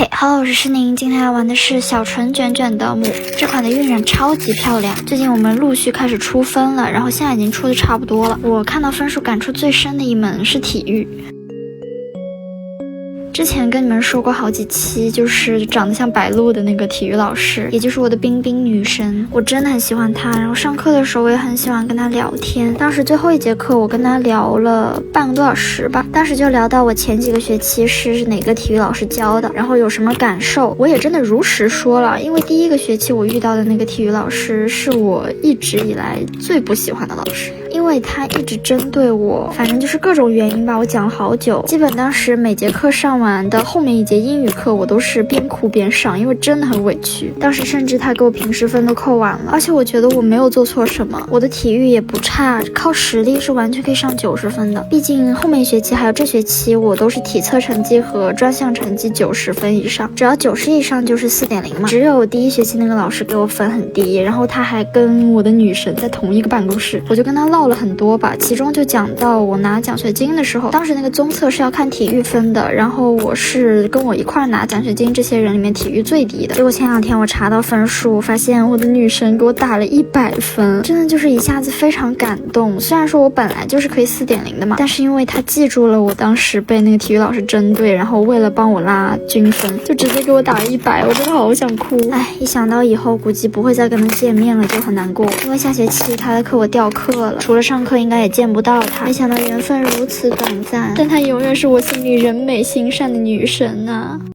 嘿，Hello，我是诗宁，今天要玩的是小纯卷卷的母，这款的晕染超级漂亮。最近我们陆续开始出分了，然后现在已经出的差不多了。我看到分数感触最深的一门是体育。之前跟你们说过好几期，就是长得像白鹿的那个体育老师，也就是我的冰冰女神，我真的很喜欢她。然后上课的时候我也很喜欢跟她聊天。当时最后一节课我跟她聊了半个多小时吧，当时就聊到我前几个学期是哪个体育老师教的，然后有什么感受。我也真的如实说了，因为第一个学期我遇到的那个体育老师是我一直以来最不喜欢的老师。因为他一直针对我，反正就是各种原因吧，我讲了好久。基本当时每节课上完的后面一节英语课，我都是边哭边上，因为真的很委屈。当时甚至他给我平时分都扣完了，而且我觉得我没有做错什么，我的体育也不差，靠实力是完全可以上90分的。毕竟后面一学期还有这学期，我都是体测成绩和专项成绩90分以上，只要90以上就是4.0嘛。只有第一学期那个老师给我分很低，然后他还跟我的女神在同一个办公室，我就跟他唠了很多吧，其中就讲到我拿奖学金的时候，当时那个综测是要看体育分的，然后我是跟我一块拿奖学金这些人里面体育最低的。结果前2天我查到分数，发现我的女神给我打了100分，真的就是一下子非常感动。虽然说我本来就是可以4.0的嘛，但是因为他记住了我当时被那个体育老师针对，然后为了帮我拉均分，就直接给我打了100，我真的好想哭。哎，一想到以后估计不会再跟他见面了，就很难过。因为下学期他的课我调课了，除了上课应该也见不到他。没想到缘分如此短暂，但他永远是我心里人美心善的女神啊。